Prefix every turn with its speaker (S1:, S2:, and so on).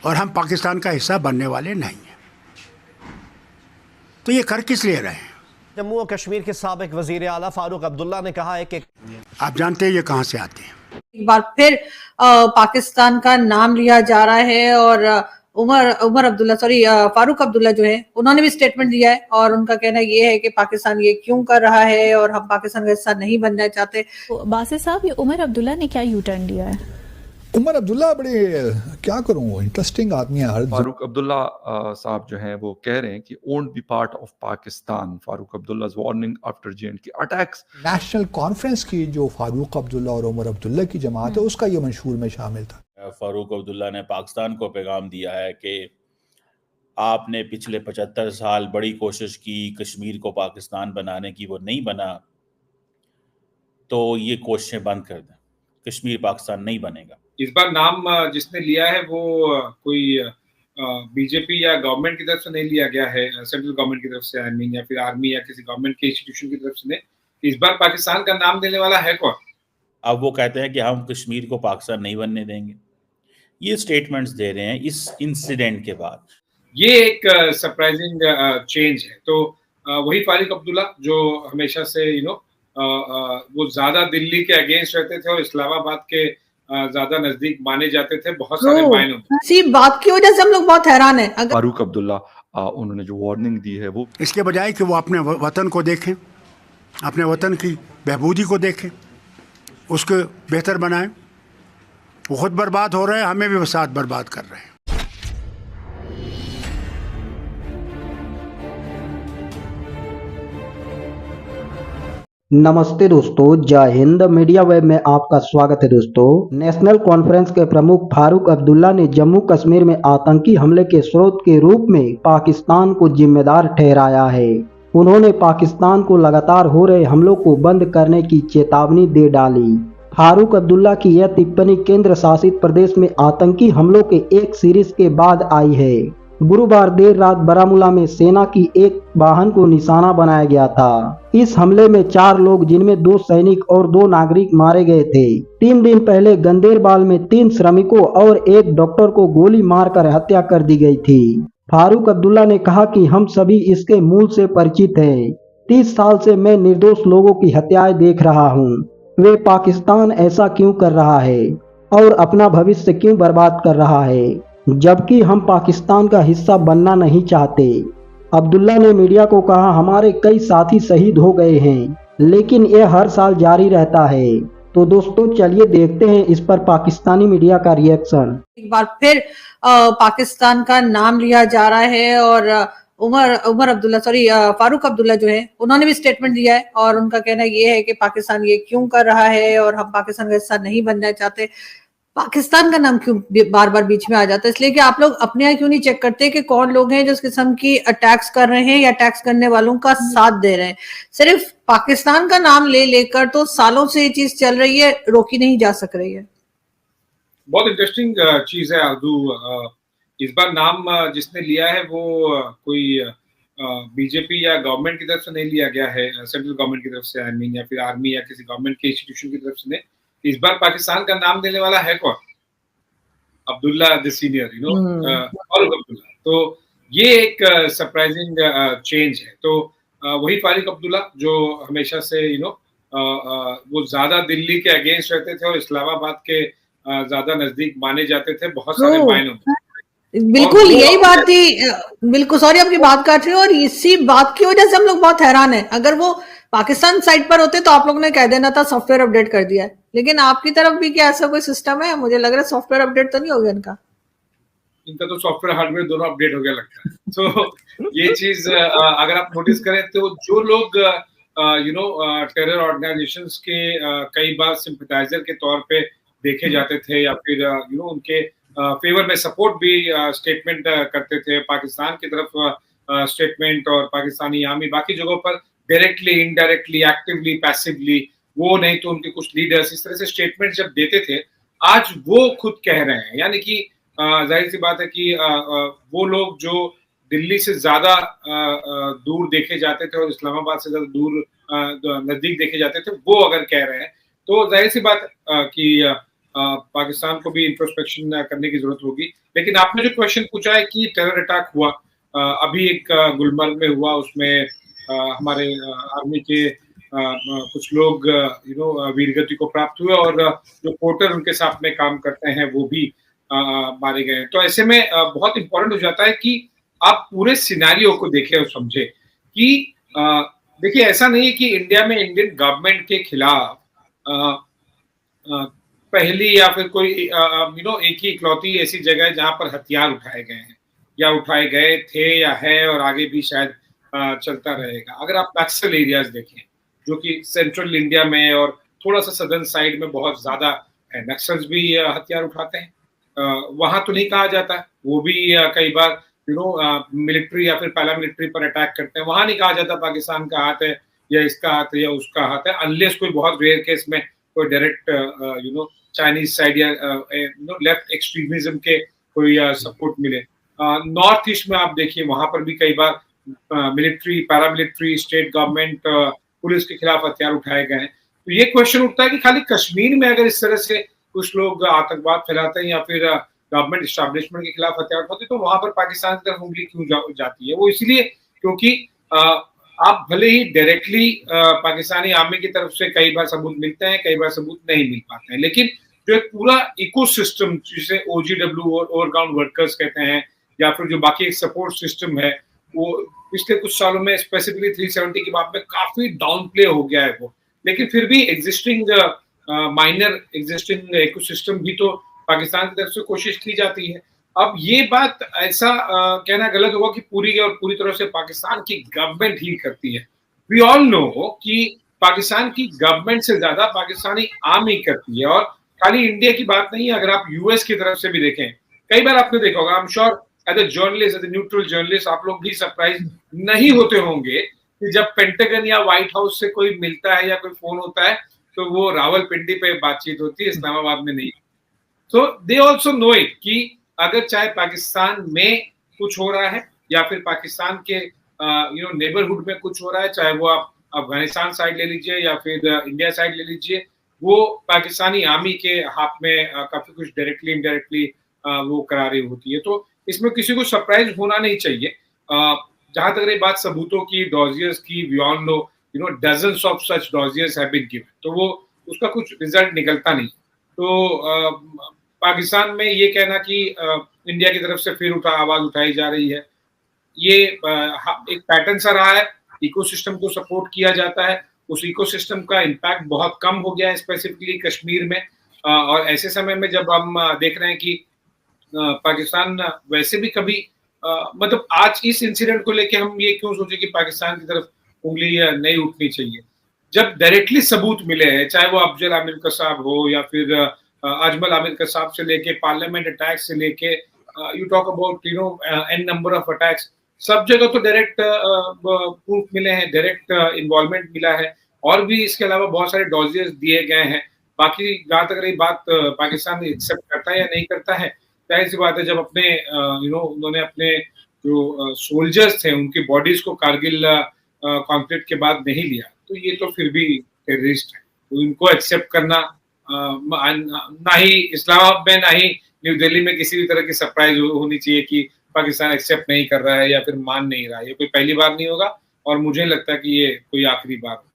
S1: और हम पाकिस्तान का हिस्सा बनने वाले नहीं हैं। तो ये कर किस लिए रहे हैं?
S2: जम्मू और कश्मीर के साबिक वजीर आला फारूक अब्दुल्ला ने कहा है कि
S1: आप जानते हैं ये कहां से आते हैं।
S3: एक बार फिर पाकिस्तान का नाम लिया जा रहा है और फारूक अब्दुल्ला जो है उन्होंने भी स्टेटमेंट दिया है और उनका कहना ये है कि पाकिस्तान ये क्यों कर रहा है और हम पाकिस्तान का हिस्सा नहीं बनना चाहते।
S4: बासित साहब, ये उमर अब्दुल्ला ने क्या यू टर्न लिया है?
S5: उमर अब्दुल्ला बड़े क्या करूं, इंटरेस्टिंग आदमी है।
S6: फारूक अब्दुल्ला साहब जो हैं वो कह रहे हैं कि won't be part of Pakistan. Farooq Abdullah's warning after J&K attacks.
S5: National Conference की जो फारूक अब्दुल्ला और उमर अब्दुल्ला की जमात है उसका ये मंशूर में शामिल था।
S7: फारूक अब्दुल्ला ने पाकिस्तान को पैगाम दिया है कि आपने पिछले 75 साल बड़ी कोशिश की कश्मीर को पाकिस्तान बनाने की, वो नहीं बना, तो ये कोशिशें बंद कर दें, कश्मीर पाकिस्तान नहीं बनेगा।
S8: इस बार नाम जिसने लिया है वो कोई बीजेपी या गवर्नमेंट की तरफ से नहीं लिया गया है, सेंट्रल गवर्नमेंट की तरफ से आई मीन, या फिर आर्मी या किसी गवर्नमेंट के इंस्टीट्यूशन की तरफ से नहीं। इस बार पाकिस्तान का नाम देने वाला है कौन?
S7: अब वो कहते हैं कि हम कश्मीर को पाकिस्तान नहीं बनने देंगे। ये स्टेटमेंट्स दे रहे हैं इस इंसिडेंट के बाद।
S8: ये एक सरप्राइजिंग चेंज है। तो वही फारूक अब्दुल्ला जो हमेशा से वो ज्यादा दिल्ली के अगेंस्ट रहते थे और इस्लामाबाद के ज्यादा नजदीक माने जाते थे बहुत सारे मायनों में।
S3: इसी बात की वजह से हम लोग बहुत हैरान हैं।
S6: फारूक अब्दुल्ला उन्होंने जो वार्निंग दी है वो
S1: इसके बजाय कि वो अपने वतन को देखें, अपने वतन की बहबूदी को देखें, उसको बेहतर बनाएं। वो खुद बर्बाद हो रहे हैं, हमें भी साथ बर्बाद कर रहे हैं।
S9: नमस्ते दोस्तों, जय हिंद। मीडिया वेब में आपका स्वागत है दोस्तों। नेशनल कॉन्फ्रेंस के प्रमुख फारूक अब्दुल्ला ने जम्मू कश्मीर में आतंकी हमले के स्रोत के रूप में पाकिस्तान को जिम्मेदार ठहराया है। उन्होंने पाकिस्तान को लगातार हो रहे हमलों को बंद करने की चेतावनी दे डाली। फारूक अब्दुल्ला की यह टिप्पणी केंद्र शासित प्रदेश में आतंकी हमलों के एक सीरीज के बाद आई है। गुरुवार देर रात बारामूला में सेना की एक वाहन को निशाना बनाया गया था। इस हमले में 4 लोग, जिनमें 2 सैनिक और 2 नागरिक मारे गए थे। 3 दिन पहले गंदेरबाल में 3 श्रमिकों और एक डॉक्टर को गोली मारकर हत्या कर दी गई थी। फारूक अब्दुल्ला ने कहा कि हम सभी इसके मूल से परिचित हैं। 30 साल से मैं निर्दोष लोगों की हत्याएं देख रहा हूं। वे पाकिस्तान ऐसा क्यों कर रहा है और अपना भविष्य क्यों बर्बाद कर रहा है, जबकि हम पाकिस्तान का हिस्सा बनना नहीं चाहते। अब्दुल्ला ने मीडिया को कहा, हमारे कई साथी शहीद हो गए हैं, लेकिन यह हर साल जारी रहता है। तो दोस्तों चलिए देखते हैं इस पर पाकिस्तानी मीडिया का रिएक्शन।
S3: एक बार फिर पाकिस्तान का नाम लिया जा रहा है और फारूक अब्दुल्ला जो है उन्होंने भी स्टेटमेंट दिया है और उनका कहना ये है कि पाकिस्तान ये क्यों कर रहा है और हम पाकिस्तान का हिस्सा नहीं बनना चाहते। पाकिस्तान का नाम क्यों बार बार बीच में आ जाता है? इसलिए कि आप लोग अपने यहाँ क्यों नहीं चेक करते कि कौन लोग हैं जो इस किस्म की अटैक्स कर रहे हैं या अटैक्स करने वालों का साथ दे रहे हैं। सिर्फ पाकिस्तान का नाम ले लेकर तो सालों से ये चीज चल रही है, रोकी नहीं जा सक रही है।
S8: बहुत इंटरेस्टिंग चीज है आरजू। इस बार नाम जिसने लिया है वो कोई बीजेपी या गवर्नमेंट की तरफ से नहीं लिया गया है, सेंट्रल गवर्नमेंट की तरफ से आई मीन, या फिर आर्मी या किसी गवर्नमेंट के इंस्टीट्यूशन की तरफ से नहीं। इस बार पाकिस्तान का नाम देने वाला है कौन? Abdullah the senior, Farooq Abdullah. तो ये एक सरप्राइजिंग चेंज है। तो वही फारूक अब्दुल्ला जो हमेशा से वो ज्यादा दिल्ली के अगेंस्ट रहते थे और इस्लामाबाद के ज्यादा नजदीक माने जाते थे बहुत सारे मायनों में।
S3: बिल्कुल यही बात थी। बिल्कुल, सॉरी आपकी बात काट रही हूँ। और इसी बात की वजह से हम लोग बहुत हैरान हैं। अगर वो पाकिस्तान साइड पर होते तो आप लोगों ने कह देना था सॉफ्टवेयर अपडेट कर दिया है, लेकिन आपकी तरफ भी क्या ऐसा कोई सिस्टम है? मुझे लग रहा है सॉफ्टवेयर अपडेट तो नहीं हो गया
S8: इनका तो सॉफ्टवेयर हार्डवेयर दोनों अपडेट हो गया लगता है। तो ये चीज अगर आप नोटिस करें तो जो लोग टेरर ऑर्गेनाइजेशंस के कई बार सिंपथाइजर के तौर पे देखे जाते थे या फिर उनके फेवर में सपोर्ट भी स्टेटमेंट करते थे, पाकिस्तान की तरफ स्टेटमेंट और पाकिस्तानी आर्मी बाकी जगहों पर डायरेक्टली, इनडायरेक्टली, एक्टिवली, पैसिवली, वो नहीं तो उनके कुछ लीडर्स इस तरह से स्टेटमेंट जब देते थे, आज वो खुद कह रहे हैं। यानी कि जाहिर सी बात है कि वो लोग जो दिल्ली से ज्यादा दूर देखे जाते थे और इस्लामाबाद से ज्यादा दूर नजदीक देखे जाते थे, वो अगर कह रहे हैं तो जाहिर सी बात कि पाकिस्तान को भी इंट्रोस्पेक्शन करने की जरूरत होगी। लेकिन आपने जो क्वेश्चन पूछा है कि टेरर अटैक हुआ, अभी एक गुलमर्ग में हुआ, उसमें हमारे आर्मी के कुछ लोग वीरगति को प्राप्त हुए और जो पोर्टर उनके साथ में काम करते हैं वो भी मारे गए। तो ऐसे में बहुत इंपॉर्टेंट हो जाता है कि आप पूरे सिनेरियो को देखें और समझे कि देखिए, ऐसा नहीं है कि इंडिया में इंडियन गवर्नमेंट के खिलाफ पहली या फिर कोई एक ही इकलौती ऐसी जगह है जहां पर हथियार उठाए गए हैं या उठाए गए थे या है और आगे भी शायद चलता रहेगा। अगर आप नक्सल एरियाज देखें जो कि सेंट्रल इंडिया में और थोड़ा सा सदर्न साइड में बहुत ज्यादा है, नक्सल्स भी हथियार उठाते हैं। वहां तो नहीं कहा जाता, वो भी कई बार मिलिट्री या फिर पैरामिलिट्री पर अटैक करते हैं। वहां नहीं कहा जाता पाकिस्तान का हाथ है या इसका हाथ है या उसका हाथ है, अनलेस कोई बहुत रेयर केस में कोई डायरेक्ट चाइनीज साइड या लेफ्ट एक्सट्रीमिज्म के कोई सपोर्ट मिले। नॉर्थ ईस्ट में आप देखिए, वहां पर भी कई बार military, paramilitary, state government, police के खिलाफ हथियार उठाए गए हैं। तो ये क्वेश्चन उठता है कि खाली कश्मीर में अगर इस तरह से कुछ लोग आतंकवाद फैलाते हैं या फिर गवर्नमेंट इस्टेब्लिशमेंट के खिलाफ हथियार उठाते हैं, तो वहां पर पाकिस्तान की तरफ उंगली क्यों जाती है? वो इसलिए क्योंकि आप भले ही डायरेक्टली पाकिस्तानी आर्मी की तरफ से कई बार सबूत मिलते हैं, कई बार सबूत नहीं मिल पाते हैं, लेकिन जो एक पूरा इकोसिस्टम जिसे OGW और ओवरग्राउंड वर्कर्स कहते हैं या फिर जो बाकी एक सपोर्ट सिस्टम है, वो पिछले कुछ सालों में स्पेसिफिकली 370 के बाद में काफी डाउन प्ले हो गया है वो। लेकिन फिर भी एग्जिस्टिंग माइनर एग्जिस्टिंग इकोसिस्टम भी तो पाकिस्तान की तरफ से कोशिश की जाती है। अब ये बात ऐसा कहना गलत होगा कि पूरी और पूरी तरह से पाकिस्तान की गवर्नमेंट ही करती है। वी ऑल नो कि पाकिस्तान की गवर्नमेंट से ज्यादा पाकिस्तानी आर्मी करती है, और खाली इंडिया की बात नहीं है। अगर आप यूएस की तरफ से भी देखें, कई बार आपने देखा होगा, I am sure as a journalist, as a neutral journalist, आप लोग भी सरप्राइज नहीं होते होंगे कि जब पेंटागन या व्हाइट हाउस से कोई मिलता है या कोई फोन होता है तो वो रावलपिंडी पे बातचीत होती है, इस्लामाबाद में नहीं। तो दे ऑल्सो नो इट कि अगर चाहे पाकिस्तान में कुछ हो रहा है या फिर पाकिस्तान के नेबरहुड में कुछ हो रहा है, चाहे वो आप अफगानिस्तान साइड ले लीजिए या फिर इंडिया साइड ले लीजिए, वो पाकिस्तानी आर्मी के हाथ में काफी कुछ डायरेक्टली इनडायरेक्टली वो करा रही होती है। तो इसमें किसी को सरप्राइज होना नहीं चाहिए। जहां तक रही बात सबूतों की, डॉजियर्स की, we all know dozens of such dossiers have been given, तो वो उसका कुछ रिजल्ट निकलता नहीं। तो पाकिस्तान में ये कहना कि इंडिया की तरफ से फिर आवाज उठाई जा रही है, ये एक पैटर्न सा रहा है। इकोसिस्टम को सपोर्ट किया जाता है, उस इकोसिस्टम का इम्पैक्ट बहुत कम हो गया है स्पेसिफिकली कश्मीर में। और ऐसे समय में जब हम देख रहे हैं कि पाकिस्तान वैसे भी कभी मतलब आज इस इंसिडेंट को लेके हम ये क्यों सोचे कि पाकिस्तान की तरफ उंगली नहीं उठनी चाहिए, जब डायरेक्टली सबूत मिले हैं, चाहे वो अफजल आमिर कसाब हो या फिर अजमल आमिर कसाब से लेके पार्लियामेंट अटैक से लेके you talk about an number of attacks, सब जगह तो डायरेक्ट प्रूफ मिले हैं, डायरेक्ट इन्वॉल्वमेंट मिला है, और भी इसके अलावा बहुत सारे डॉजियर्स दिए गए हैं। बाकी जहां तक रही बात पाकिस्तान एक्सेप्ट करता है या नहीं करता है, जाहिर सी बात है जब अपने उन्होंने अपने जो सोल्जर्स थे उनकी बॉडीज को कारगिल कॉन्फ्लिक्ट के बाद नहीं लिया, तो ये तो फिर भी टेररिस्ट है, तो इनको एक्सेप्ट करना ना ही इस्लामाबाद में ना ही न्यू दिल्ली में किसी भी तरह की सरप्राइज होनी चाहिए कि पाकिस्तान एक्सेप्ट नहीं कर रहा है या फिर मान नहीं रहा है। ये कोई पहली बार नहीं होगा और मुझे लगता है कि ये कोई आखिरी बार